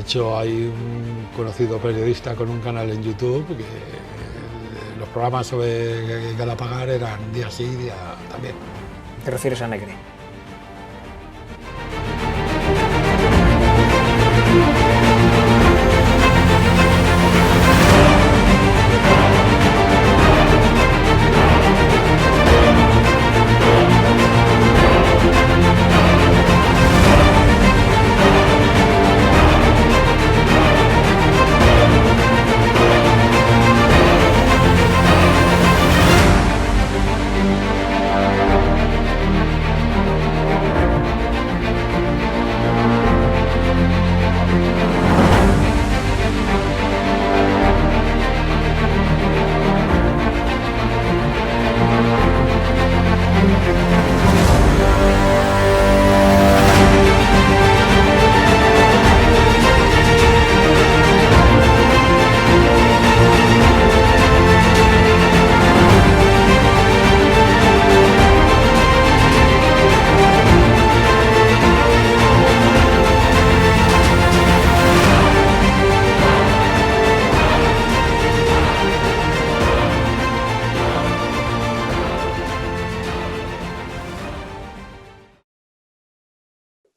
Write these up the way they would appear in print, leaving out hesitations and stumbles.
hecho, hay un conocido periodista con un canal en YouTube que los programas sobre Galapagar eran día sí, día también. ¿Te refieres a Negre?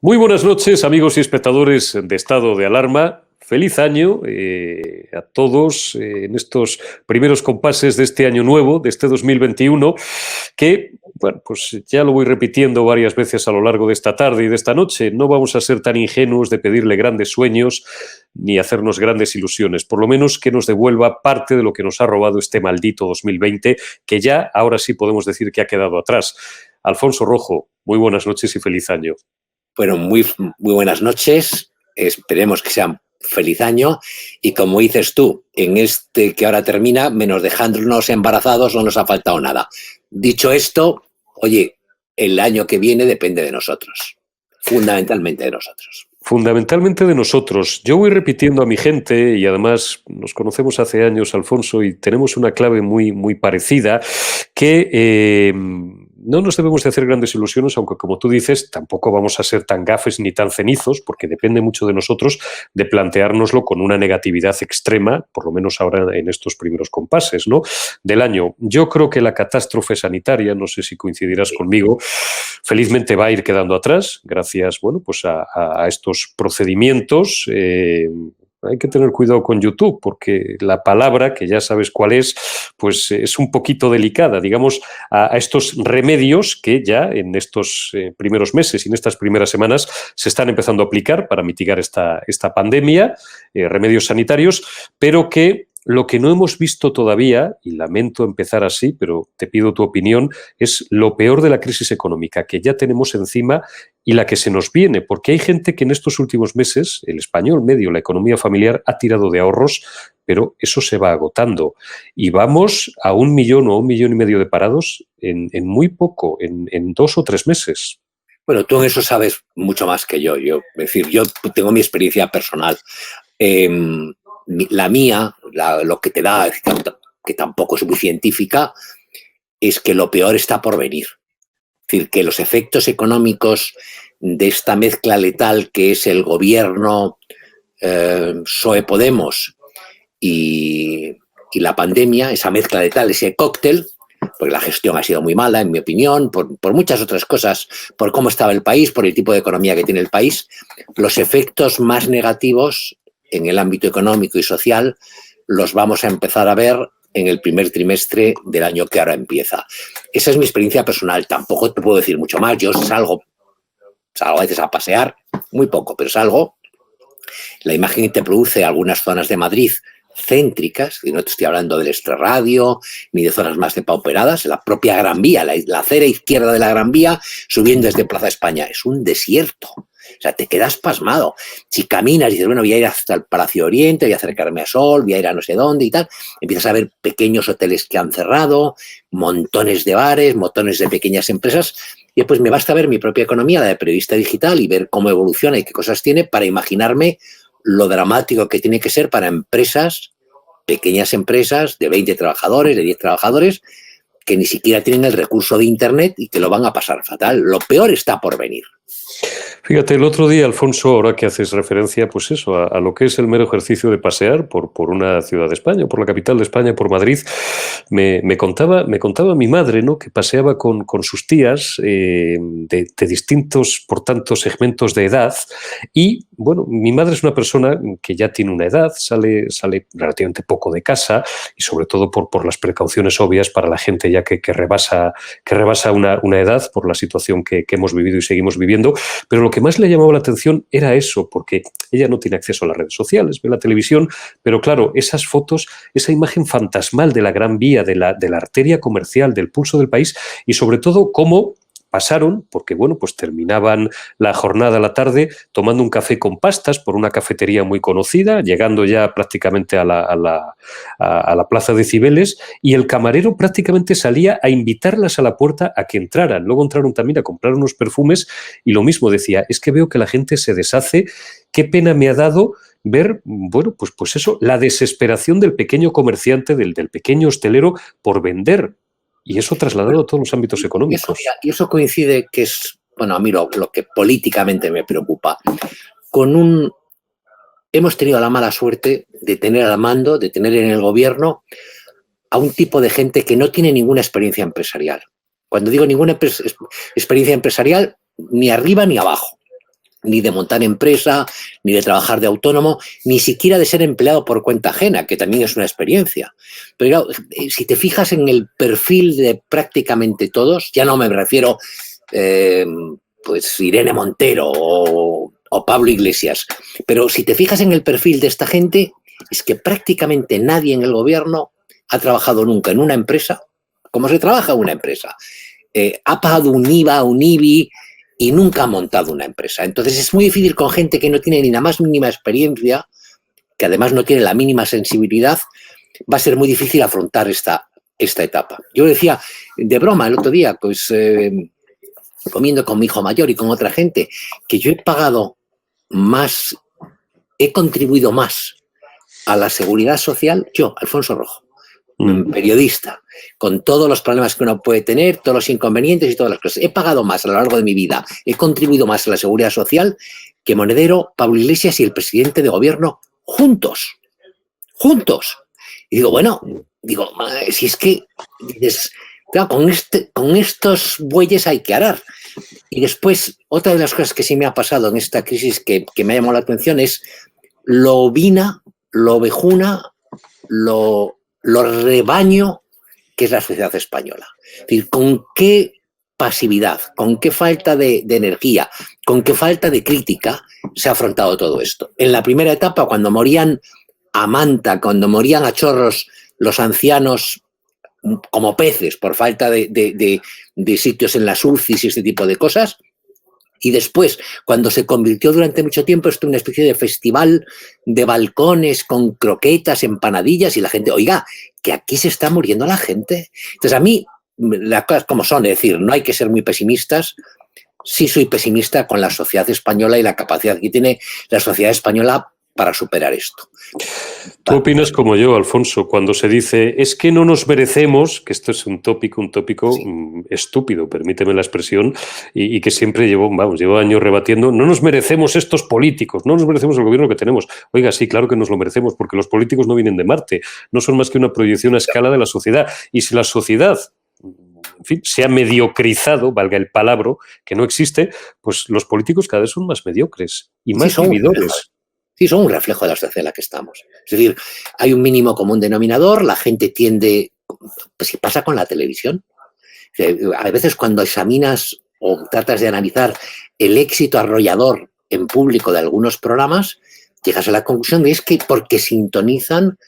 Muy buenas noches, amigos y espectadores de Estado de Alarma. Feliz año a todos en estos primeros compases de este año nuevo, de este 2021, que, bueno, pues ya lo voy repitiendo varias veces a lo largo de esta tarde y de esta noche. No vamos a ser tan ingenuos de pedirle grandes sueños ni hacernos grandes ilusiones. Por lo menos que nos devuelva parte de lo que nos ha robado este maldito 2020, que ya ahora sí podemos decir que ha quedado atrás. Alfonso Rojo, muy buenas noches y feliz año. Bueno, muy buenas noches, esperemos que sea un feliz año y como dices tú, en este que ahora termina, menos dejándonos embarazados no nos ha faltado nada. Dicho esto, oye, el año que viene depende de nosotros, fundamentalmente de nosotros. Fundamentalmente de nosotros. Yo voy repitiendo a mi gente y además nos conocemos hace años, Alfonso, y tenemos una clave muy parecida, que no nos debemos de hacer grandes ilusiones, aunque como tú dices, tampoco vamos a ser tan gafes ni tan cenizos, porque depende mucho de nosotros de planteárnoslo con una negatividad extrema, por lo menos ahora en estos primeros compases, ¿no?, del año. Yo creo que la catástrofe sanitaria, no sé si coincidirás conmigo, felizmente va a ir quedando atrás, gracias, bueno, pues a estos procedimientos. Hay que tener cuidado con YouTube porque la palabra, que ya sabes cuál es, pues es un poquito delicada, digamos, a estos remedios que ya en estos primeros meses y en estas primeras semanas se están empezando a aplicar para mitigar esta pandemia, remedios sanitarios, pero que lo que no hemos visto todavía, y lamento empezar así, pero te pido tu opinión, es lo peor de la crisis económica que ya tenemos encima y la que se nos viene, porque hay gente que en estos últimos meses, el español medio, la economía familiar, ha tirado de ahorros, pero eso se va agotando. Y vamos a 1 millón o 1,5 millones de parados en muy poco, en 2 o 3 meses. Bueno, tú en eso sabes mucho más que yo. Es decir, yo tengo mi experiencia personal. La mía, lo que te da, que tampoco es muy científica, es que lo peor está por venir. Es decir, que los efectos económicos de esta mezcla letal que es el gobierno PSOE Podemos y la pandemia, esa mezcla letal, ese cóctel, porque la gestión ha sido muy mala, en mi opinión, por muchas otras cosas, por cómo estaba el país, por el tipo de economía que tiene el país, los efectos más negativos en el ámbito económico y social los vamos a empezar a ver en el primer trimestre del año que ahora empieza. Esa es mi experiencia personal, tampoco te puedo decir mucho más. Yo salgo a veces a pasear, muy poco, pero salgo. La imagen que te produce algunas zonas de Madrid céntricas, y no te estoy hablando del extrarradio ni de zonas más depauperadas, la propia Gran Vía, la acera izquierda de la Gran Vía subiendo desde Plaza España, es un desierto. O sea, te quedas pasmado. Si caminas y dices, bueno, voy a ir hasta el Palacio Oriente, voy a acercarme a Sol, voy a ir a no sé dónde y tal, empiezas a ver pequeños hoteles que han cerrado, montones de bares, montones de pequeñas empresas, y después me basta ver mi propia economía, la de periodista digital, y ver cómo evoluciona y qué cosas tiene para imaginarme lo dramático que tiene que ser para empresas, pequeñas empresas de 20 trabajadores, de 10 trabajadores, que ni siquiera tienen el recurso de Internet y que lo van a pasar fatal. Lo peor está por venir. Fíjate, el otro día, Alfonso, ahora que haces referencia, pues eso, a lo que es el mero ejercicio de pasear por una ciudad de España, por la capital de España, por Madrid, me contaba mi madre, ¿no?, que paseaba con sus tías de distintos, por tanto, segmentos de edad. Y, bueno, mi madre es una persona que ya tiene una edad, sale relativamente poco de casa y sobre todo por las precauciones obvias para la gente ya que rebasa una edad por la situación que hemos vivido y seguimos viviendo. Pero lo que más le llamaba la atención era eso, porque ella no tiene acceso a las redes sociales, ve la televisión, pero claro, esas fotos, esa imagen fantasmal de la Gran Vía, de la arteria comercial, del pulso del país y sobre todo cómo pasaron, porque bueno, pues terminaban la jornada a la tarde tomando un café con pastas por una cafetería muy conocida, llegando ya prácticamente a la plaza de Cibeles, y el camarero prácticamente salía a invitarlas a la puerta a que entraran. Luego entraron también a comprar unos perfumes y lo mismo decía, es que veo que la gente se deshace, qué pena me ha dado ver, bueno, pues eso, la desesperación del pequeño comerciante, del pequeño hostelero por vender. Y eso trasladado a todos los ámbitos económicos. Y eso coincide que es, bueno, a mí lo que políticamente me preocupa. Hemos tenido la mala suerte de tener al mando, de tener en el gobierno a un tipo de gente que no tiene ninguna experiencia empresarial. Cuando digo ninguna experiencia empresarial, ni arriba ni abajo. Ni de montar empresa, ni de trabajar de autónomo, ni siquiera de ser empleado por cuenta ajena, que también es una experiencia. Pero si te fijas en el perfil de prácticamente todos, ya no me refiero pues Irene Montero o Pablo Iglesias, pero si te fijas en el perfil de esta gente, es que prácticamente nadie en el gobierno ha trabajado nunca en una empresa, como se trabaja en una empresa. Ha pagado un IVA, un IBI, y nunca ha montado una empresa. Entonces es muy difícil con gente que no tiene ni la más mínima experiencia, que además no tiene la mínima sensibilidad, va a ser muy difícil afrontar esta etapa. Yo decía de broma el otro día, pues comiendo con mi hijo mayor y con otra gente, que yo he pagado más, he contribuido más a la seguridad social, yo, Alfonso Rojo, periodista, con todos los problemas que uno puede tener, todos los inconvenientes y todas las cosas. He pagado más a lo largo de mi vida, he contribuido más a la seguridad social que Monedero, Pablo Iglesias y el presidente de gobierno juntos. Y digo, bueno, si es que dices, claro, con estos bueyes hay que arar. Y después, otra de las cosas que sí me ha pasado en esta crisis que me ha llamado la atención es lo ovina, lo ovejuna, lo rebaño que es la sociedad española. Es decir, con qué pasividad, con qué falta de energía, con qué falta de crítica se ha afrontado todo esto. En la primera etapa, cuando morían a manta, cuando morían a chorros los ancianos como peces por falta de sitios en las UCIs y este tipo de cosas, y después, cuando se convirtió durante mucho tiempo esto en una especie de festival de balcones con croquetas, empanadillas y la gente, oiga, que aquí se está muriendo la gente. Entonces a mí, las cosas como son, es decir, no hay que ser muy pesimistas. Sí soy pesimista con la sociedad española y la capacidad que tiene la sociedad española para superar esto. ¿Tú opinas como yo, Alfonso, cuando se dice es que no nos merecemos, que esto es un tópico sí, estúpido, permíteme la expresión, y que siempre llevo años rebatiendo, no nos merecemos estos políticos, no nos merecemos el gobierno que tenemos? Oiga, sí, claro que nos lo merecemos, porque los políticos no vienen de Marte, no son más que una proyección a escala de la sociedad, y si la sociedad, en fin, se ha mediocrizado, valga el palabra, que no existe, pues los políticos cada vez son más mediocres y más vividores. Sí, son un reflejo de la sociedad en la que estamos. Es decir, hay un mínimo común denominador, la gente tiende, pues ¿qué pasa con la televisión? A veces cuando examinas o tratas de analizar el éxito arrollador en público de algunos programas, llegas a la conclusión de es que porque sintonizan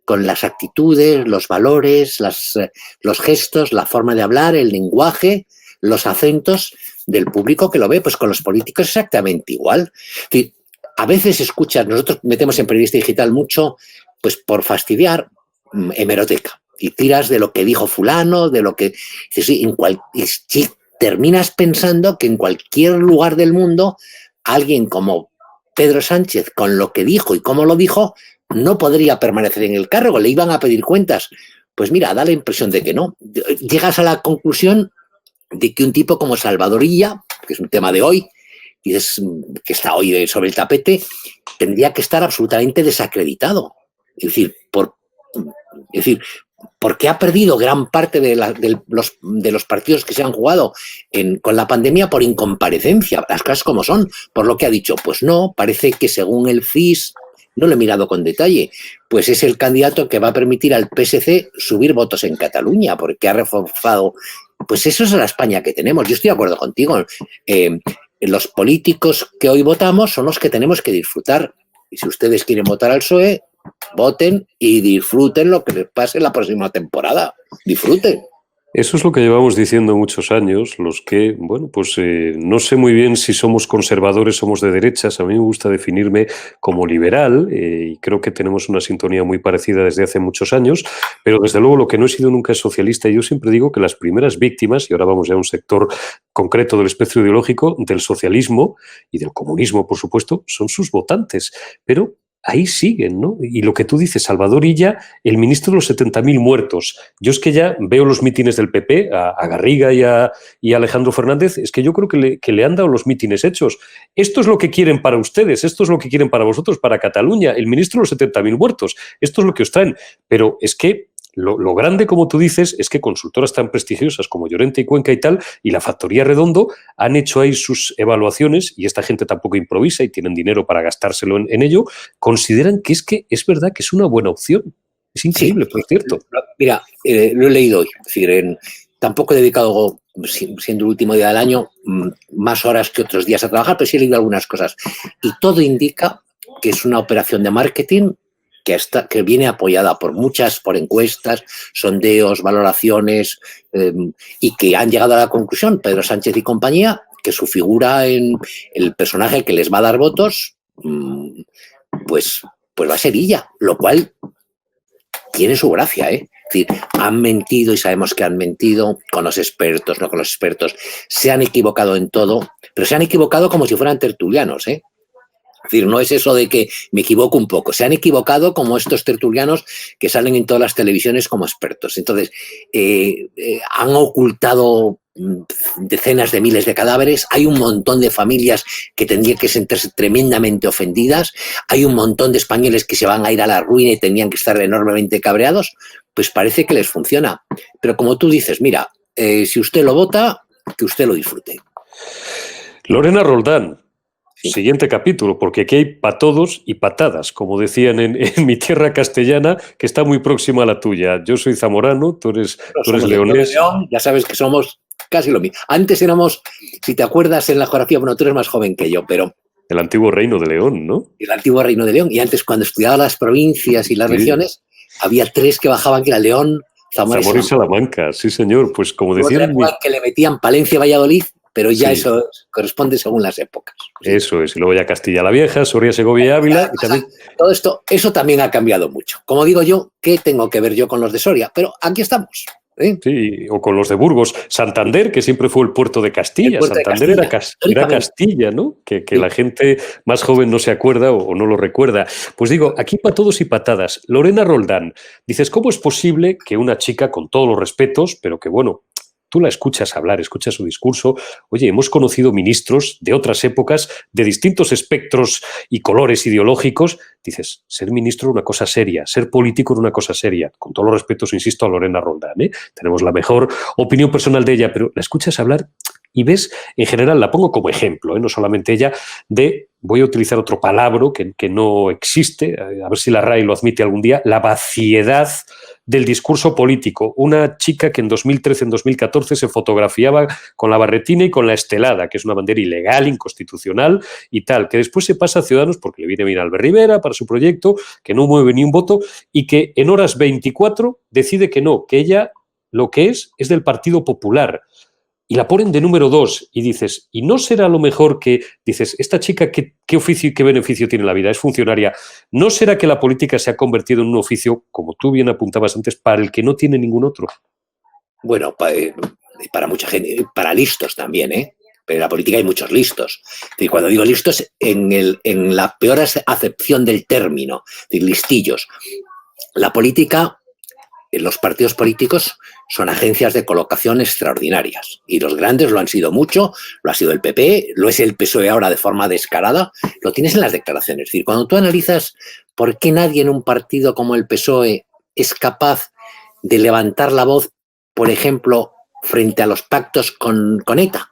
con las actitudes, los valores, los gestos, la forma de hablar, el lenguaje, los acentos del público que lo ve, pues con los políticos exactamente igual. Es decir, a veces escuchas, nosotros metemos en Periodista Digital mucho, pues por fastidiar, hemeroteca. Y tiras de lo que dijo fulano, de lo que... Sí, terminas pensando que en cualquier lugar del mundo alguien como Pedro Sánchez, con lo que dijo y cómo lo dijo, no podría permanecer en el cargo, le iban a pedir cuentas. Pues mira, da la impresión de que no. Llegas a la conclusión de que un tipo como Salvador Illa, que es un tema de hoy, que está hoy sobre el tapete, tendría que estar absolutamente desacreditado. Es decir, porque ha perdido gran parte de los partidos que se han jugado con la pandemia por incomparecencia, las cosas como son, por lo que ha dicho. Pues no, parece que según el CIS, no lo he mirado con detalle, pues es el candidato que va a permitir al PSC subir votos en Cataluña, porque ha reforzado. Pues eso es la España que tenemos. Yo estoy de acuerdo contigo. Los políticos que hoy votamos son los que tenemos que disfrutar. Y si ustedes quieren votar al PSOE, voten y disfruten lo que les pase en la próxima temporada. Disfruten. Eso es lo que llevamos diciendo muchos años, los que, bueno, pues no sé muy bien si somos conservadores, somos de derechas. A mí me gusta definirme como liberal y creo que tenemos una sintonía muy parecida desde hace muchos años, pero desde luego lo que no he sido nunca es socialista. Yo siempre digo que las primeras víctimas, y ahora vamos ya a un sector concreto del espectro ideológico, del socialismo y del comunismo, por supuesto, son sus votantes, pero ahí siguen, ¿no? Y lo que tú dices, Salvador Illa, el ministro de los 70.000 muertos. Yo es que ya veo los mítines del PP, a Garriga y a Alejandro Fernández, es que yo creo que le han dado los mítines hechos. Esto es lo que quieren para ustedes, esto es lo que quieren para vosotros, para Cataluña, el ministro de los 70.000 muertos. Esto es lo que os traen. Pero es que lo grande, como tú dices, es que consultoras tan prestigiosas como Llorente y Cuenca y tal, y la Factoría Redondo, han hecho ahí sus evaluaciones, y esta gente tampoco improvisa y tienen dinero para gastárselo en ello, consideran que es verdad que es una buena opción. Es increíble, sí, por cierto. Mira, lo he leído hoy. Es decir, tampoco he dedicado, siendo el último día del año, más horas que otros días a trabajar, pero sí he leído algunas cosas. Y todo indica que es una operación de marketing que viene apoyada por encuestas, sondeos, valoraciones, y que han llegado a la conclusión, Pedro Sánchez y compañía, que su figura en el personaje que les va a dar votos, pues va a ser Illa, lo cual tiene su gracia, ¿eh? Es decir, han mentido y sabemos que han mentido con los expertos, no con los expertos, se han equivocado en todo, pero se han equivocado como si fueran tertulianos, ¿eh? Es decir, no es eso de que me equivoco un poco. Se han equivocado como estos tertulianos que salen en todas las televisiones como expertos. Entonces, han ocultado decenas de miles de cadáveres. Hay un montón de familias que tendrían que sentirse tremendamente ofendidas. Hay un montón de españoles que se van a ir a la ruina y tendrían que estar enormemente cabreados. Pues parece que les funciona. Pero como tú dices, mira, si usted lo vota, que usted lo disfrute. Lorena Roldán. Sí. Siguiente capítulo, porque aquí hay para todos y patadas, como decían en mi tierra castellana, que está muy próxima a la tuya. Yo soy zamorano, tú eres leonés. León, ya sabes que somos casi lo mismo. Antes éramos, si te acuerdas en la geografía, bueno, tú eres más joven que yo, pero... El antiguo Reino de León, ¿no? El antiguo Reino de León. Y antes, cuando estudiaba las provincias y las regiones, había tres que bajaban, que era León, Zamora y Salamanca. Sí, señor. Pues como decían... Que le metían Palencia, Valladolid, pero ya eso corresponde según las épocas. Eso es, y luego ya Castilla la Vieja, Soria, Segovia y Ávila. Y también... Todo esto, eso también ha cambiado mucho. Como digo yo, ¿qué tengo que ver yo con los de Soria? Pero aquí estamos. Sí, o con los de Burgos. Santander, que siempre fue el puerto de Castilla. Santander era Castilla, ¿no? Que sí. La gente más joven no se acuerda o no lo recuerda. Pues digo, aquí para todos y patadas. Lorena Roldán, dices, ¿cómo es posible que una chica, con todos los respetos, pero que bueno... Tú la escuchas hablar, escuchas su discurso. Oye, hemos conocido ministros de otras épocas, de distintos espectros y colores ideológicos. Dices, ser ministro es una cosa seria, ser político es una cosa seria. Con todos los respetos, insisto, a Lorena Roldán, ¿eh? Tenemos la mejor opinión personal de ella, pero la escuchas hablar y ves, en general, la pongo como ejemplo, no solamente ella, voy a utilizar otro palabra que no existe, a ver si la RAE lo admite algún día, la vaciedad del discurso político. Una chica que en 2013, en 2014 se fotografiaba con la barretina y con la estelada, que es una bandera ilegal, inconstitucional y tal, que después se pasa a Ciudadanos porque le viene bien a Albert Rivera para su proyecto, que no mueve ni un voto y que en horas 24 decide que no, que ella lo que es del Partido Popular. Y la ponen de número 2 y dices, ¿y no será lo mejor que, dices, esta chica qué oficio y qué beneficio tiene en la vida? Es funcionaria. ¿No será que la política se ha convertido en un oficio, como tú bien apuntabas antes, para el que no tiene ningún otro? Bueno, para mucha gente, para listos también, ¿eh? Pero en la política hay muchos listos. Y cuando digo listos, en la peor acepción del término, de listillos. La política los partidos políticos son agencias de colocación extraordinarias y los grandes lo han sido mucho, lo ha sido el PP, lo es el PSOE ahora de forma descarada, lo tienes en las declaraciones. Es decir, cuando tú analizas por qué nadie en un partido como el PSOE es capaz de levantar la voz, por ejemplo, frente a los pactos con ETA,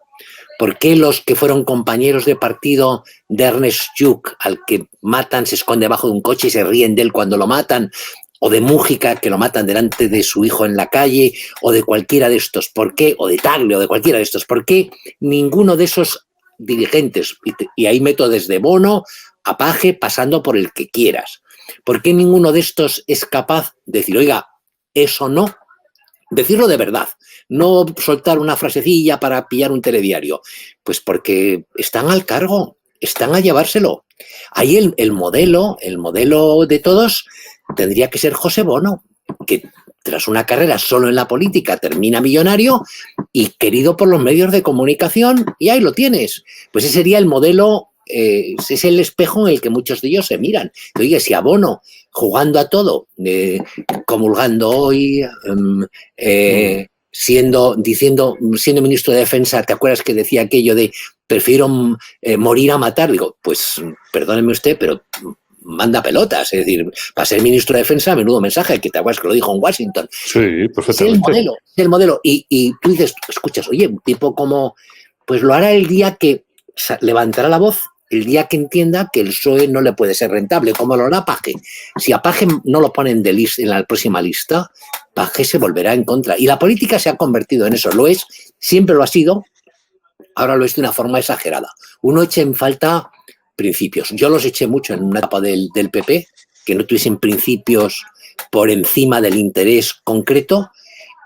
¿por qué los que fueron compañeros de partido de Ernest Lluch, al que matan, se esconde debajo de un coche y se ríen de él cuando lo matan, o de Mújica, que lo matan delante de su hijo en la calle, o de cualquiera de estos, ¿por qué? O de Tagle, o de cualquiera de estos, ¿por qué ninguno de esos dirigentes, y ahí meto desde Bono a Paje, pasando por el que quieras, ¿por qué ninguno de estos es capaz de decir, oiga, eso no? Decirlo de verdad, no soltar una frasecilla para pillar un telediario, pues porque están al cargo, están a llevárselo. Ahí el modelo de todos tendría que ser José Bono, que tras una carrera solo en la política termina millonario y querido por los medios de comunicación, y ahí lo tienes. Pues ese sería el modelo, es el espejo en el que muchos de ellos se miran. Oye, si a Bono, jugando a todo, comulgando hoy, siendo ministro de Defensa, ¿te acuerdas que decía aquello de prefiero morir a matar? Digo, pues perdóneme usted, pero manda pelotas, es decir, para ser ministro de Defensa, menudo mensaje, que te acuerdas que lo dijo en Washington. Sí, perfectamente. Es el modelo. Y tú dices, escuchas, oye, un tipo como, pues lo hará el día que levantará la voz, el día que entienda que el PSOE no le puede ser rentable, como lo hará Paje. Si a Paje no lo ponen en la próxima lista, Paje se volverá en contra. Y la política se ha convertido en eso, lo es, siempre lo ha sido, ahora lo es de una forma exagerada. Uno echa en falta principios. Yo los eché mucho en una etapa del PP, que no tuviesen principios por encima del interés concreto,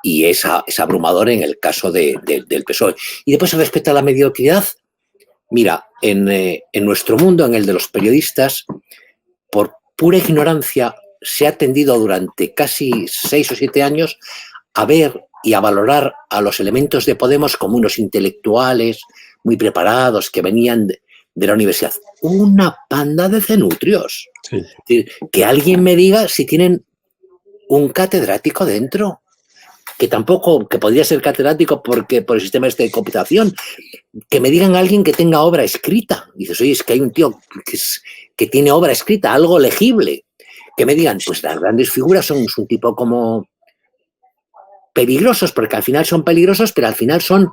y es abrumador en el caso del PSOE. Y después, respecto a la mediocridad, mira, en nuestro mundo, en el de los periodistas, por pura ignorancia, se ha tendido durante casi 6 o 7 años a ver y a valorar a los elementos de Podemos como unos intelectuales muy preparados que venían de la universidad. Una panda de cenutrios. Sí. Es decir, que alguien me diga si tienen un catedrático dentro, que tampoco, que podría ser catedrático por el sistema de computación, que me digan a alguien que tenga obra escrita. Y dices, oye, es que hay un tío que tiene obra escrita, algo legible. Que me digan, pues las grandes figuras son un tipo como peligrosos, porque al final son peligrosos, pero al final son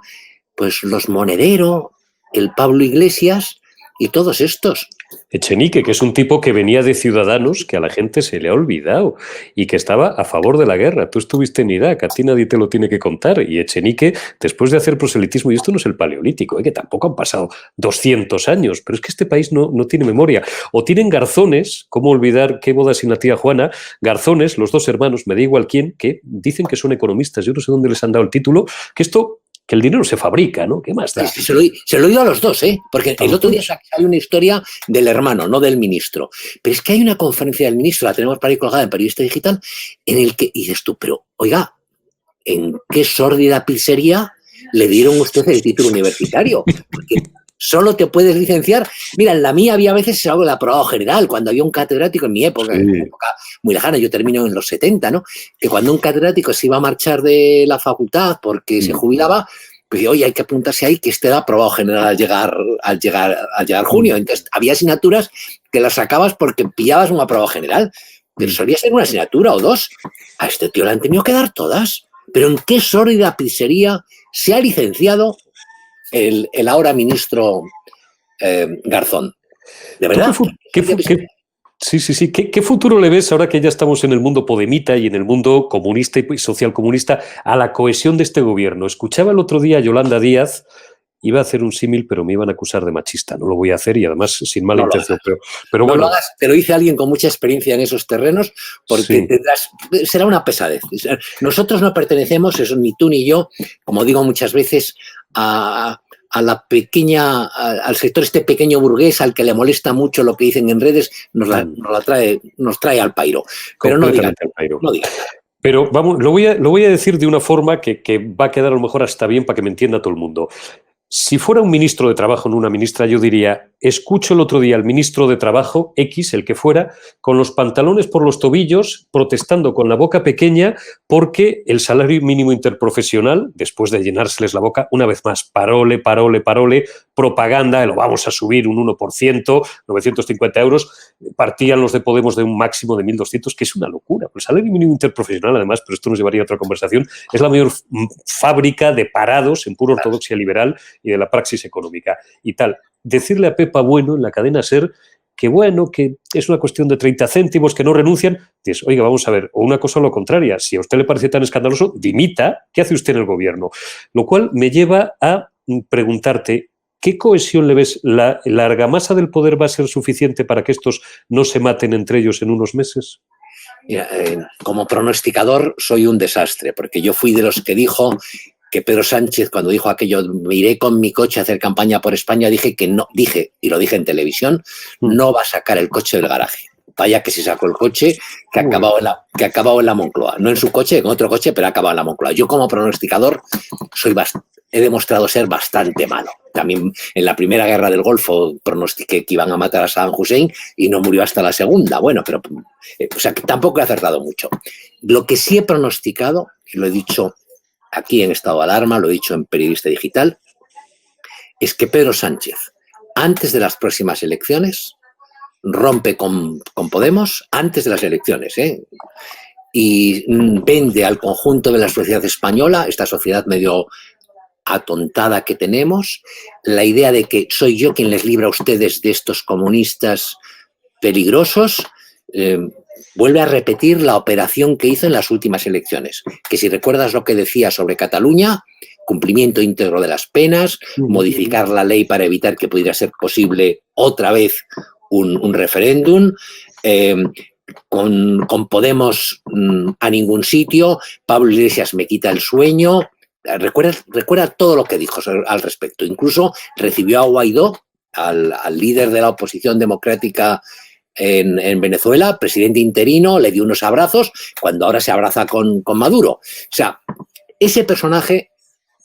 pues los Monedero, el Pablo Iglesias y todos estos. Echenique, que es un tipo que venía de Ciudadanos, que a la gente se le ha olvidado y que estaba a favor de la guerra. Tú estuviste en Irak, a ti nadie te lo tiene que contar. Y Echenique, después de hacer proselitismo, y esto no es el paleolítico, que tampoco han pasado 200 años, pero es que este país no tiene memoria. O tienen garzones, ¿cómo olvidar qué boda sin la tía Juana? Garzones, los dos hermanos, me da igual quién, que dicen que son economistas. Yo no sé dónde les han dado el título, que el dinero se fabrica, ¿no? ¿Qué más da? Se lo he oído a los dos, ¿eh? Porque el otro día hay una historia del hermano, no del ministro. Pero es que hay una conferencia del ministro, la tenemos para ir colgada en Periodista Digital, en el que dices tú, pero, oiga, ¿en qué sórdida pizzería le dieron usted el título universitario? Porque solo te puedes licenciar. Mira, en la mía había veces algo de aprobado general, cuando había un catedrático en mi época, en una época muy lejana, yo termino en los 70, ¿no? Que cuando un catedrático se iba a marchar de la facultad porque se jubilaba, pues oye, hay que apuntarse ahí que este da aprobado general al llegar junio. Entonces, había asignaturas que las sacabas porque pillabas un aprobado general, pero solía ser una asignatura o dos. A este tío le han tenido que dar todas. Pero ¿en qué sórdida pizzería se ha licenciado el ahora ministro Garzón? ¿De verdad? Sí. ¿Qué futuro le ves ahora que ya estamos en el mundo podemita y en el mundo comunista y social comunista a la cohesión de este gobierno? Escuchaba el otro día a Yolanda Díaz, iba a hacer un símil, pero me iban a acusar de machista. No lo voy a hacer y además sin mala intención. Pero bueno. No lo hagas, te lo dice alguien con mucha experiencia en esos terrenos, porque será una pesadez. Nosotros no pertenecemos, eso, ni tú ni yo, como digo muchas veces, al sector este pequeño burgués al que le molesta mucho lo que dicen en redes, nos trae al pairo. Pero no digan. Pero vamos, lo voy a decir de una forma que va a quedar a lo mejor hasta bien para que me entienda todo el mundo. Si fuera un ministro de Trabajo, no una ministra, yo diría, escucho el otro día al ministro de Trabajo, X, el que fuera, con los pantalones por los tobillos, protestando con la boca pequeña porque el salario mínimo interprofesional, después de llenárseles la boca, una vez más, parole, propaganda, lo vamos a subir un 1%, 950 euros, partían los de Podemos de un máximo de 1.200, que es una locura. El salario mínimo interprofesional, además, pero esto nos llevaría a otra conversación, es la mayor fábrica de parados en pura ortodoxia liberal y de la praxis económica y tal. Decirle a Pepa Bueno en la cadena SER que bueno, que es una cuestión de 30 céntimos, que no renuncian, dices, oiga, vamos a ver, o una cosa o la contraria, si a usted le parece tan escandaloso, dimita, ¿qué hace usted en el gobierno? Lo cual me lleva a preguntarte, ¿qué cohesión le ves? ¿La argamasa del poder va a ser suficiente para que estos no se maten entre ellos en unos meses? Mira, como pronosticador soy un desastre, porque yo fui de los que dijo que Pedro Sánchez, cuando dijo aquello, me iré con mi coche a hacer campaña por España, dije que no, y lo dije en televisión, no va a sacar el coche del garaje. Vaya que se sacó el coche, que ha acabado en la Moncloa. No en su coche, en otro coche, pero ha acabado en la Moncloa. Yo como pronosticador he demostrado ser bastante malo. También en la primera guerra del Golfo pronostiqué que iban a matar a Saddam Hussein y no murió hasta la segunda. Bueno, pero o sea, que tampoco he acertado mucho. Lo que sí he pronosticado, y lo he dicho aquí en Estado de Alarma, lo he dicho en Periodista Digital, es que Pedro Sánchez, antes de las próximas elecciones, rompe con Podemos antes de las elecciones, y vende al conjunto de la sociedad española, esta sociedad medio atontada que tenemos, la idea de que soy yo quien les libra a ustedes de estos comunistas peligrosos. Vuelve a repetir la operación que hizo en las últimas elecciones, que si recuerdas lo que decía sobre Cataluña, cumplimiento íntegro de las penas, modificar la ley para evitar que pudiera ser posible otra vez un referéndum, con Podemos a ningún sitio, Pablo Iglesias me quita el sueño. Recuerda todo lo que dijo al respecto. Incluso recibió a Guaidó, al líder de la oposición democrática en Venezuela, presidente interino, le dio unos abrazos, cuando ahora se abraza con Maduro. O sea, ese personaje,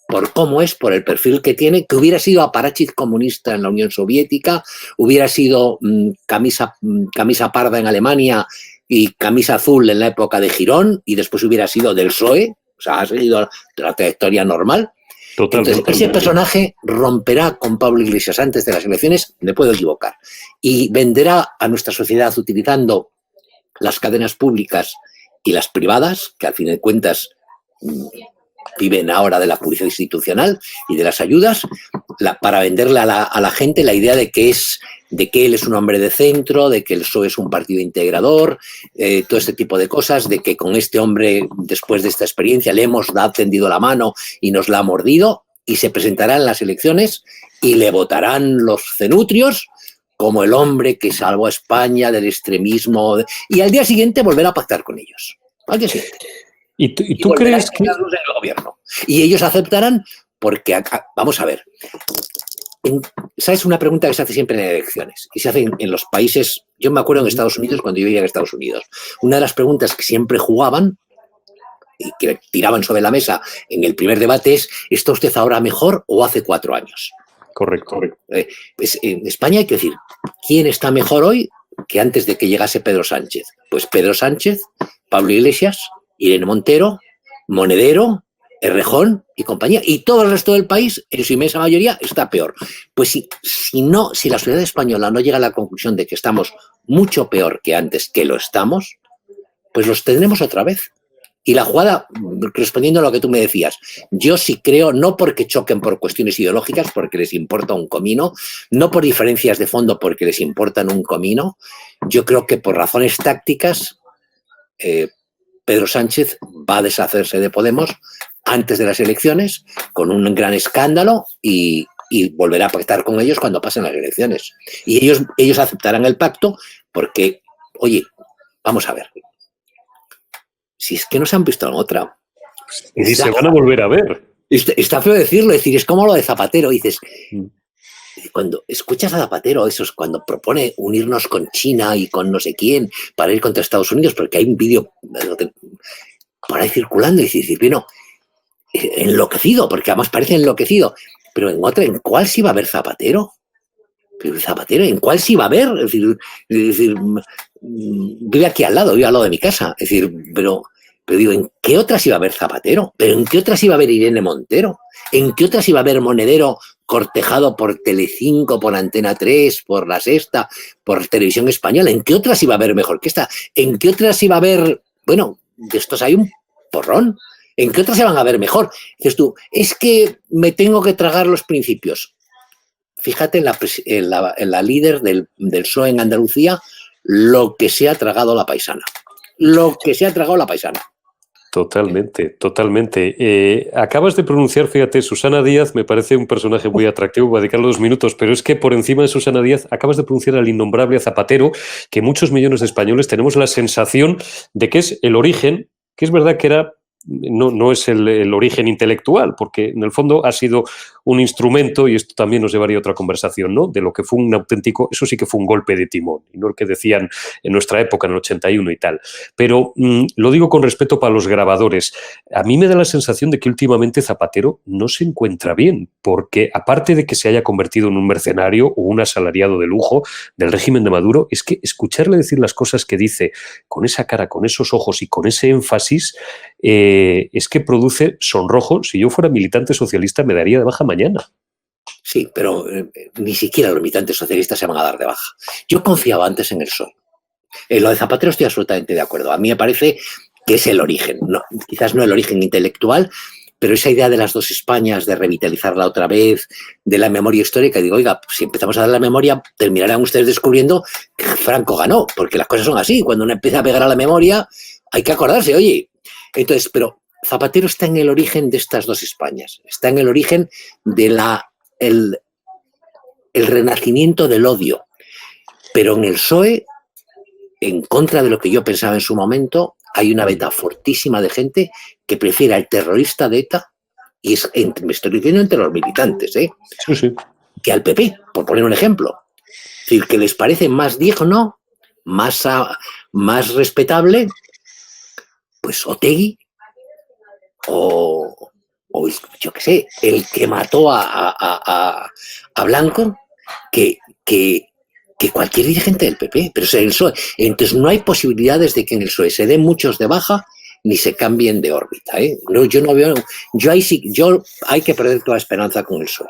por cómo es, por el perfil que tiene, que hubiera sido aparachiz comunista en la Unión Soviética, hubiera sido camisa parda en Alemania y camisa azul en la época de Girón, y después hubiera sido del PSOE, o sea, ha seguido la trayectoria normal. Entonces, ese personaje romperá con Pablo Iglesias antes de las elecciones, me puedo equivocar, y venderá a nuestra sociedad utilizando las cadenas públicas y las privadas, que al fin de cuentas viven ahora de la publicidad institucional y de las ayudas, para venderle a la gente la idea de que él es un hombre de centro, de que el PSOE es un partido integrador, todo este tipo de cosas, de que con este hombre, después de esta experiencia, le hemos tendido la mano y nos la ha mordido, y se presentará en las elecciones y le votarán los cenutrios como el hombre que salvó a España del extremismo, y al día siguiente volverá a pactar con ellos. Al día siguiente. ¿Y tú crees que...? En el gobierno. Y ellos aceptarán porque, vamos a ver, ¿sabes una pregunta que se hace siempre en elecciones? Y se hace en los países, yo me acuerdo en Estados Unidos, cuando yo vivía en Estados Unidos, una de las preguntas que siempre jugaban y que tiraban sobre la mesa en el primer debate es, ¿está usted ahora mejor o hace 4 años? Correcto. Pues en España hay que decir, ¿quién está mejor hoy que antes de que llegase Pedro Sánchez? Pues Pedro Sánchez, Pablo Iglesias, Irene Montero, Monedero, Errejón y compañía. Y todo el resto del país, en su inmensa mayoría, está peor. Pues si la sociedad española no llega a la conclusión de que estamos mucho peor que antes, que lo estamos, pues los tendremos otra vez. Y la jugada, respondiendo a lo que tú me decías, yo sí creo, no porque choquen por cuestiones ideológicas, porque les importa un comino, no por diferencias de fondo, porque les importan un comino, yo creo que por razones tácticas, Pedro Sánchez va a deshacerse de Podemos antes de las elecciones con un gran escándalo y volverá a pactar con ellos cuando pasen las elecciones. Y ellos aceptarán el pacto porque, oye, vamos a ver, si es que no se han visto en otra. Y se van a volver a ver. Está feo decirlo, es decir, es como lo de Zapatero, dices... Cuando escuchas a Zapatero, cuando propone unirnos con China y con no sé quién para ir contra Estados Unidos, porque hay un vídeo por ahí circulando y dices, bueno, enloquecido, porque además parece enloquecido. pero ¿en cuál sí va a haber Zapatero? Pero Zapatero, ¿en cuál sí va a haber? Es decir, vive aquí al lado de mi casa. Es decir, pero digo, ¿en qué otras iba a haber Zapatero? ¿Pero en qué otras iba a haber Irene Montero? ¿En qué otras iba a haber Monedero cortejado por Telecinco, por Antena 3, por La Sexta, por Televisión Española? ¿En qué otras iba a haber mejor que esta? ¿En qué otras iba a haber, bueno, de estos hay un porrón? ¿En qué otras se van a ver mejor? Dices tú, es que me tengo que tragar los principios. Fíjate en la líder del PSOE en Andalucía, lo que se ha tragado la paisana. Lo que se ha tragado la paisana. Totalmente, totalmente. Acabas de pronunciar, fíjate, Susana Díaz me parece un personaje muy atractivo, voy a dedicarle 2 minutos, pero es que por encima de Susana Díaz acabas de pronunciar al innombrable Zapatero, que muchos millones de españoles tenemos la sensación de que es el origen, que es verdad que era... No es el origen intelectual, porque en el fondo ha sido un instrumento, y esto también nos llevaría a otra conversación, ¿no? De lo que fue un auténtico, eso sí que fue un golpe de timón, y no el que decían en nuestra época, en el 81 y tal. Pero lo digo con respeto para los grabadores. A mí me da la sensación de que últimamente Zapatero no se encuentra bien, porque aparte de que se haya convertido en un mercenario o un asalariado de lujo del régimen de Maduro, es que escucharle decir las cosas que dice con esa cara, con esos ojos y con ese énfasis, es que produce sonrojo. Si yo fuera militante socialista me daría de baja mañana. Sí, pero ni siquiera los militantes socialistas se van a dar de baja. Yo confiaba antes en el PSOE. En lo de Zapatero estoy absolutamente de acuerdo. A mí me parece que es el origen. No, quizás no el origen intelectual, pero esa idea de las dos Españas, de revitalizarla otra vez, de la memoria histórica, digo, oiga, si empezamos a dar la memoria, terminarán ustedes descubriendo que Franco ganó, porque las cosas son así. Cuando uno empieza a pegar a la memoria, hay que acordarse, oye. Entonces, pero Zapatero está en el origen de estas dos Españas, está en el origen de el renacimiento del odio. Pero en el PSOE, en contra de lo que yo pensaba en su momento, hay una veta fortísima de gente que prefiere al terrorista de ETA, y me estoy diciendo entre los militantes, sí, que al PP, por poner un ejemplo. Es decir, que les parece más digno, más respetable, pues Otegi, o yo qué sé, el que mató a Blanco, que cualquier dirigente del PP, pero es el PSOE. Entonces no hay posibilidades de que en el PSOE se den muchos de baja ni se cambien de órbita. No, yo no veo, hay que perder toda esperanza con el PSOE.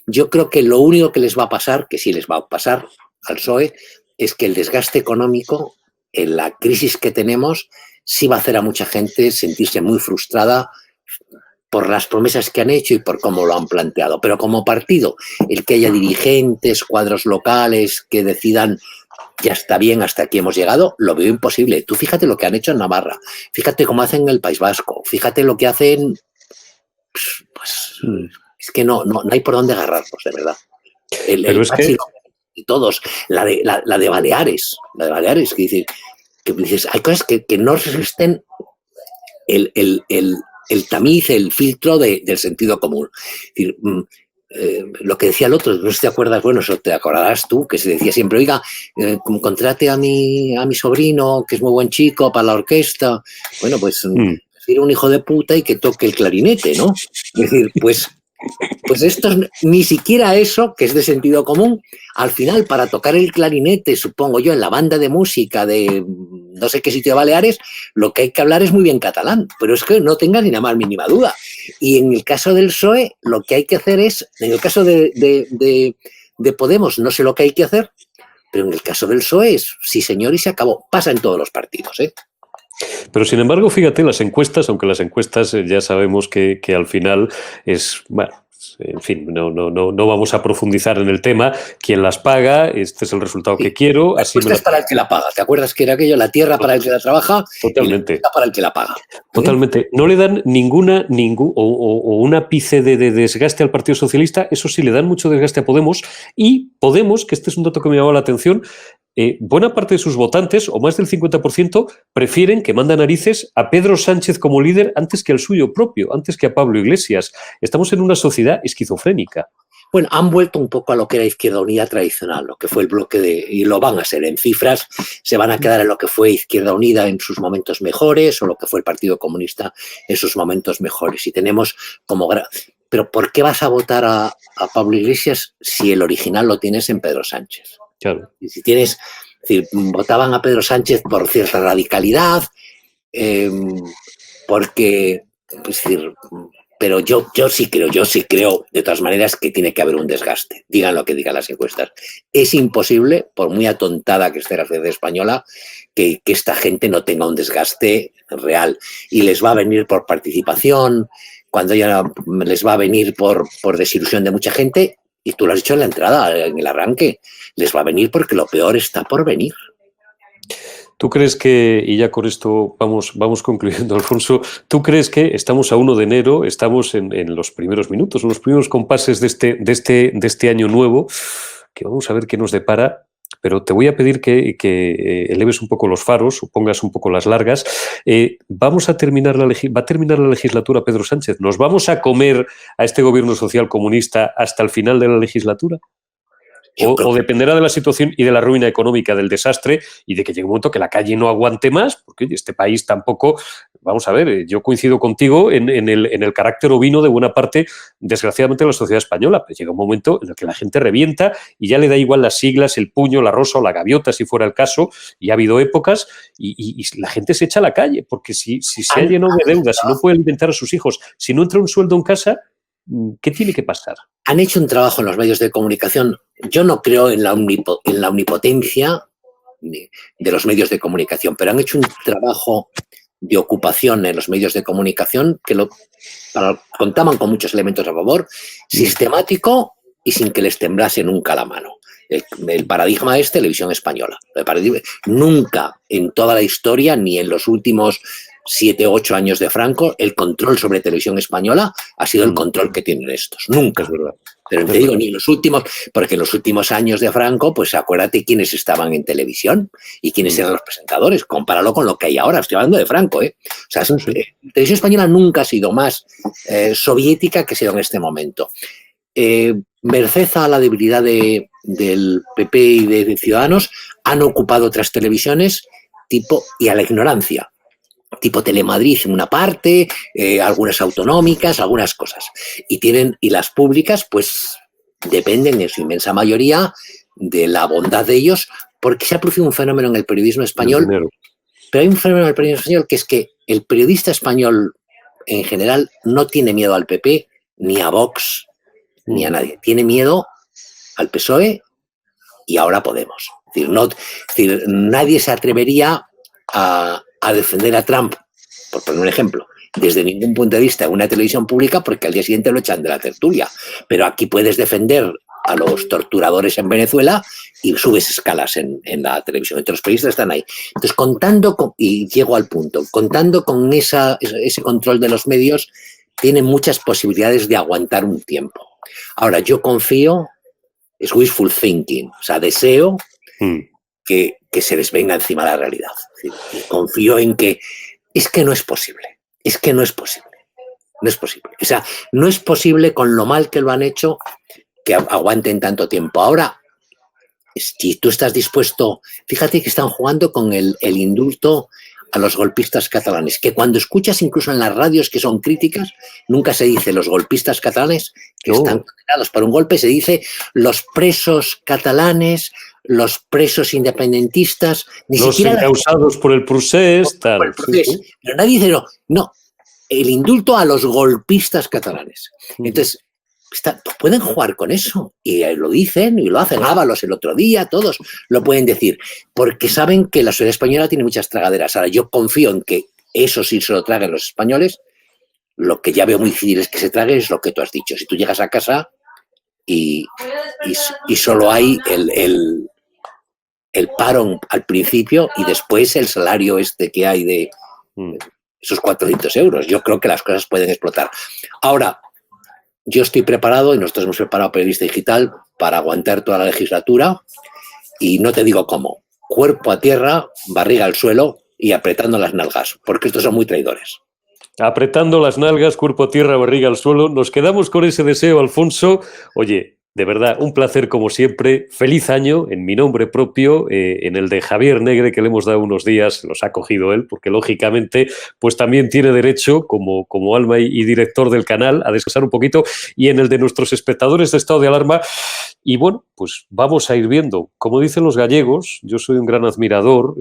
Yo creo que lo único que les va a pasar, que sí les va a pasar al PSOE, es que el desgaste económico, en la crisis que tenemos, sí va a hacer a mucha gente sentirse muy frustrada por las promesas que han hecho y por cómo lo han planteado. Pero como partido, el que haya dirigentes, cuadros locales que decidan ya está bien, hasta aquí hemos llegado, lo veo imposible. Tú fíjate lo que han hecho en Navarra, fíjate cómo hacen en el País Vasco, fíjate lo que hacen, pues es que no hay por dónde agarrarlos, de verdad. Pero es que... de todos, la de Baleares, que dices, hay cosas que no resisten el tamiz, el filtro del sentido común. Es decir, lo que decía el otro, no sé si te acuerdas, bueno, eso te acordarás tú, que se decía siempre, oiga, contrate a mi sobrino, que es muy buen chico, para la orquesta. Bueno, pues decir un hijo de puta y que toque el clarinete, ¿no? Es decir, pues esto ni siquiera eso, que es de sentido común, al final para tocar el clarinete, supongo yo, en la banda de música de no sé qué sitio de Baleares, lo que hay que hablar es muy bien catalán, pero es que no tenga ni la más mínima duda. Y en el caso del PSOE, lo que hay que hacer es, en el caso de Podemos, no sé lo que hay que hacer, pero en el caso del PSOE es sí señor y se acabó. Pasa en todos los partidos, Pero sin embargo, fíjate, las encuestas, aunque las encuestas ya sabemos que al final es, bueno, en fin, no vamos a profundizar en el tema. ¿Quién las paga? Este es el resultado que quiero. La encuesta es para el que la paga. ¿Te acuerdas que era aquello? La tierra para el que la trabaja. Totalmente. Y la para el que la paga. Totalmente. No le dan o un ápice de desgaste al Partido Socialista. Eso sí, le dan mucho desgaste a Podemos. Y Podemos, que este es un dato que me llamó la atención, buena parte de sus votantes, o más del 50%, prefieren que manda narices a Pedro Sánchez como líder antes que al suyo propio, antes que a Pablo Iglesias. Estamos en una sociedad esquizofrénica. Bueno, han vuelto un poco a lo que era Izquierda Unida tradicional, lo que fue el bloque y lo van a ser en cifras, se van a quedar en lo que fue Izquierda Unida en sus momentos mejores o lo que fue el Partido Comunista en sus momentos mejores. Y tenemos como pero ¿por qué vas a votar a Pablo Iglesias si el original lo tienes en Pedro Sánchez? Claro. Y si tienes, es decir, votaban a Pedro Sánchez por cierta radicalidad, porque, es decir, pero yo sí creo, de todas maneras, que tiene que haber un desgaste. Digan lo que digan las encuestas. Es imposible, por muy atontada que esté la sociedad española, que esta gente no tenga un desgaste real. Y les va a venir por participación, cuando ya les va a venir por desilusión de mucha gente, y tú lo has dicho en la entrada, en el arranque, les va a venir porque lo peor está por venir. ¿Tú crees que, y ya con esto vamos concluyendo, Alfonso, ¿tú crees que estamos a 1 de enero, estamos en los primeros minutos, en los primeros compases de este año nuevo, que vamos a ver qué nos depara? Pero te voy a pedir que eleves un poco los faros, o pongas un poco las largas. ¿Va a terminar la legislatura Pedro Sánchez? ¿Nos vamos a comer a este gobierno social comunista hasta el final de la legislatura? O dependerá de la situación y de la ruina económica, del desastre, y de que llegue un momento que la calle no aguante más, porque oye, este país tampoco... Vamos a ver, yo coincido contigo en el carácter ovino de buena parte, desgraciadamente, de la sociedad española, pero llega un momento en el que la gente revienta y ya le da igual las siglas, el puño, la rosa o la gaviota, si fuera el caso, y ha habido épocas, y la gente se echa a la calle, porque si se ha llenado de deudas, si no puede alimentar a sus hijos, si no entra un sueldo en casa, ¿qué tiene que pasar? Han hecho un trabajo en los medios de comunicación. Yo no creo en la omnipotencia de los medios de comunicación, pero han hecho un trabajo de ocupación en los medios de comunicación que contaban con muchos elementos a favor, sistemático y sin que les temblase nunca la mano. El paradigma es Televisión Española. Nunca en toda la historia, ni en los últimos 7 o 8 años de Franco, el control sobre Televisión Española ha sido el control que tienen estos. Nunca. Es verdad. Pero te digo, ni en los últimos, porque en los últimos años de Franco, pues acuérdate quiénes estaban en televisión y quiénes eran los presentadores. Compáralo con lo que hay ahora. Estoy hablando de Franco, ¿eh? O sea, Televisión Española nunca ha sido más soviética que ha sido en este momento. Merced a la debilidad del PP y de Ciudadanos, han ocupado otras televisiones y a la ignorancia. Tipo Telemadrid en una parte, algunas autonómicas, algunas cosas. Y las públicas, pues, dependen en su inmensa mayoría de la bondad de ellos, porque se ha producido un fenómeno en el periodismo español. Pero hay un fenómeno en el periodismo español que es que el periodista español, en general, no tiene miedo al PP, ni a Vox, ni a nadie. Tiene miedo al PSOE y ahora Podemos. Es decir, nadie se atrevería a defender a Trump, por poner un ejemplo, desde ningún punto de vista en una televisión pública, porque al día siguiente lo echan de la tertulia. Pero aquí puedes defender a los torturadores en Venezuela y subes escalas en la televisión. Entonces los periodistas están ahí. Entonces, y llego al punto, contando con ese control de los medios, tienen muchas posibilidades de aguantar un tiempo. Ahora, yo confío, es wishful thinking, o sea, deseo que se les venga encima la realidad. Y confío en que no es posible. No es posible. O sea, no es posible con lo mal que lo han hecho que aguanten tanto tiempo. Ahora, si tú estás dispuesto, fíjate que están jugando con el indulto a los golpistas catalanes, que cuando escuchas incluso en las radios que son críticas, nunca se dice los golpistas catalanes que están condenados por un golpe, se dice los presos catalanes, los presos independentistas, ni los siquiera encausados por el procés, tal. Sí. Pero nadie dice no, el indulto a los golpistas catalanes. Entonces, pueden jugar con eso y lo dicen y lo hacen. Ábalos el otro día, todos lo pueden decir, porque saben que la sociedad española tiene muchas tragaderas. Ahora, yo confío en que eso sí se lo traguen los españoles. Lo que ya veo muy difícil es que se trague es lo que tú has dicho. Si tú llegas a casa y solo hay el paro al principio y después el salario que hay de esos 400 euros, yo creo que las cosas pueden explotar. Ahora, yo estoy preparado y nosotros hemos preparado Periodista Digital para aguantar toda la legislatura y no te digo cómo. Cuerpo a tierra, barriga al suelo y apretando las nalgas, porque estos son muy traidores. Apretando las nalgas, cuerpo a tierra, barriga al suelo. Nos quedamos con ese deseo, Alfonso. Oye, De verdad, un placer como siempre. Feliz año en mi nombre propio, en el de Javier Negre, que le hemos dado unos días, los ha cogido él, porque lógicamente pues también tiene derecho, como alma y director del canal, a descansar un poquito, y en el de nuestros espectadores de Estado de Alarma. Y bueno, pues vamos a ir viendo. Como dicen los gallegos, yo soy un gran admirador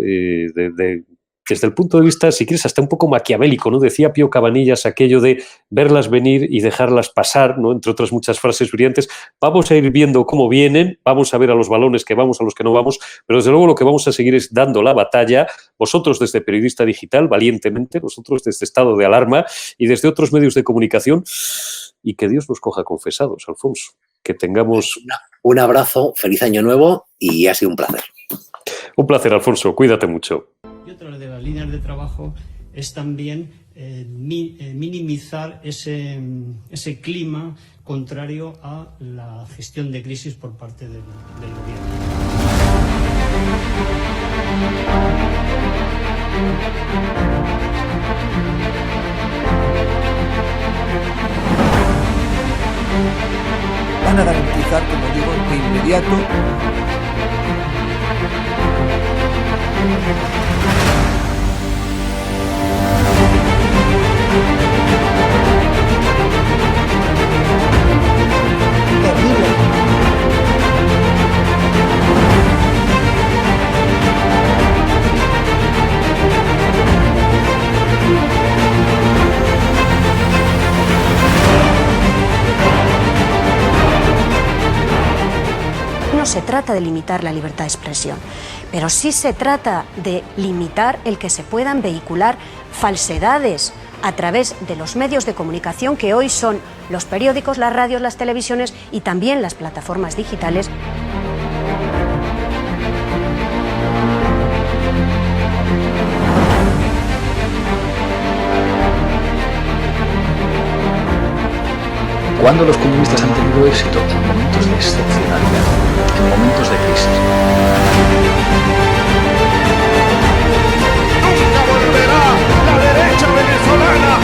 desde el punto de vista, si quieres, hasta un poco maquiavélico, ¿no? Decía Pío Cabanillas aquello de verlas venir y dejarlas pasar, ¿no? Entre otras muchas frases brillantes. Vamos a ir viendo cómo vienen, vamos a ver a los balones que vamos, a los que no vamos, pero desde luego lo que vamos a seguir es dando la batalla, vosotros desde Periodista Digital, valientemente, nosotros desde Estado de Alarma y desde otros medios de comunicación, y que Dios nos coja confesados, Alfonso. Que tengamos... Un abrazo, feliz año nuevo y ha sido un placer. Un placer, Alfonso, cuídate mucho. Y otra de las líneas de trabajo es también minimizar ese clima contrario a la gestión de crisis por parte del gobierno. Van a garantizar, como digo, de inmediato No se trata de limitar la libertad de expresión, pero sí se trata de limitar el que se puedan vehicular falsedades a través de los medios de comunicación que hoy son los periódicos, las radios, las televisiones y también las plataformas digitales. ¿Cuándo los comunistas han tenido éxito? En momentos de excepcionalidad, en momentos de crisis. ¡Nunca volverá la derecha venezolana!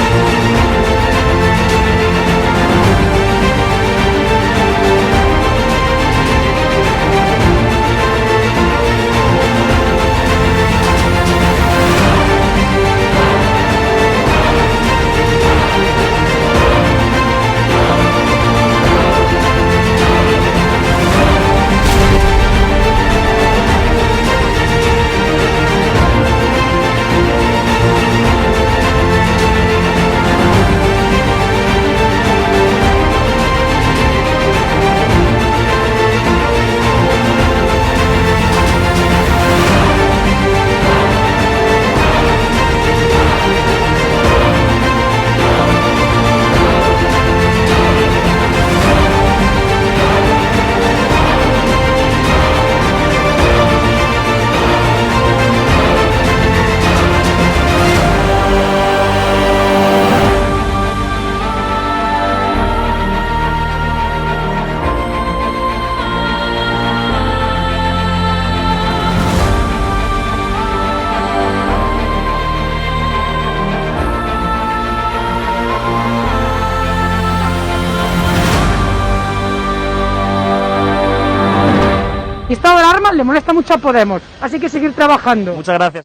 Y Estado de Alarma le molesta mucho a Podemos, así que seguir trabajando. Muchas gracias.